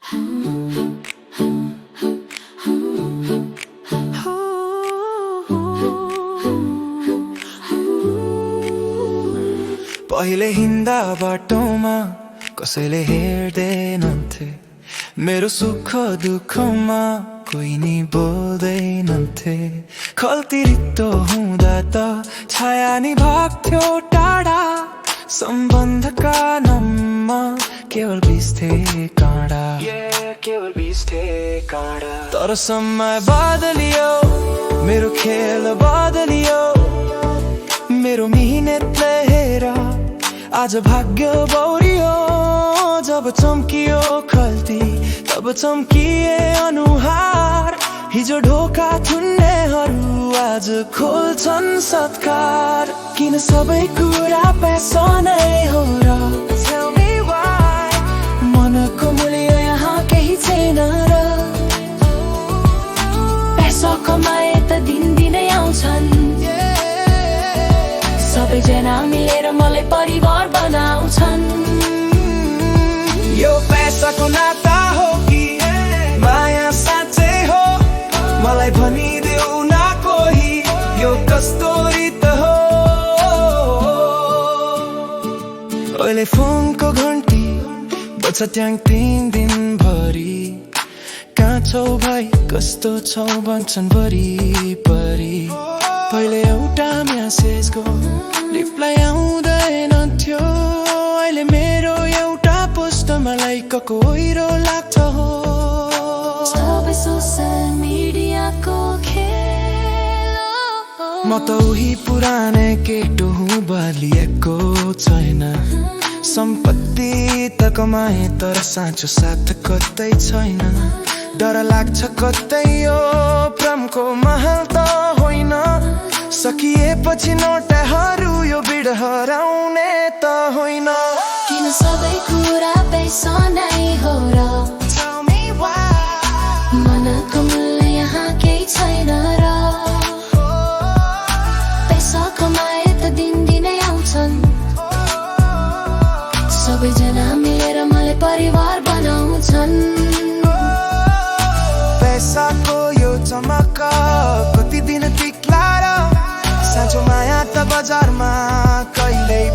पहिले हिँड्दा बाटोमा कसैले हेर्दैनन्थे, मेरो सुख दुःखमा कोही नि बोल्दैनन्थे। खल्ती रित्तो हुँदा त छाया नि भाग्थ्यो टाढा, सम्बन्धका नाममा केवल बिस्थे काँडा, केवल बिस्थे काँडा। तर समय बदलियो, मेरो खेल बदलियो, मेरो मिहिनेतले हेर आज भाग्य बौरियो। जब चम्कियो खल्ती तब चम्किए अनुहार, हिजो ढोका थुन्नेहरू आज खोल्छन् सत्कार। किन सबै कुरा पैसा नै हो र? Tell me why। मनको मूल्य यहाँ केही छैन र? पैसा कमाए त दिनदिनै आउँछन्, सबैजना मिलेर मलाई परिवार बनाउँछन्। यो पैसाको नाता हो कि माया साँच्चै हो? मलाई भनिदेऊ न कोही, यो कस्तो रीत हो? अहिले फोनको घन्टी बज्छ ट्याङ 3 दिनभरि, कहाँ छौ भाइ कस्तो छौ भन्छन् वरिपरि। पहिले एउटा म्यासेजको रिप्लाई आउँदैन थियो, अहिले मेरो एउटा पोस्टमा लाइकको ओइरो लाग्छ हो। सबै सोसल मिडियाको खेल हो। म त उही पुरानै केटो हुँ, बलिएको छैन। सम्पत्ति त कमाए तर साँचो साथ कतै छैन। डर लाग्छ कतै यो प्रेमको महल त होइन, सकिएपछि नोटहरू यो बिड हराउने त होइन। किन सबै कुरा पैसा नै हो र? Tell me why। मनको मूल्य यहाँ केही छैन र? पैसा कमाए त दिनदिनै आउँछन्, सबैजना मिलेर मलाई परिवार बनाउँछन्। पैसाको यो चमक कति दिन टिक्ला र? साँचो माया त बजारमा कहिल्यै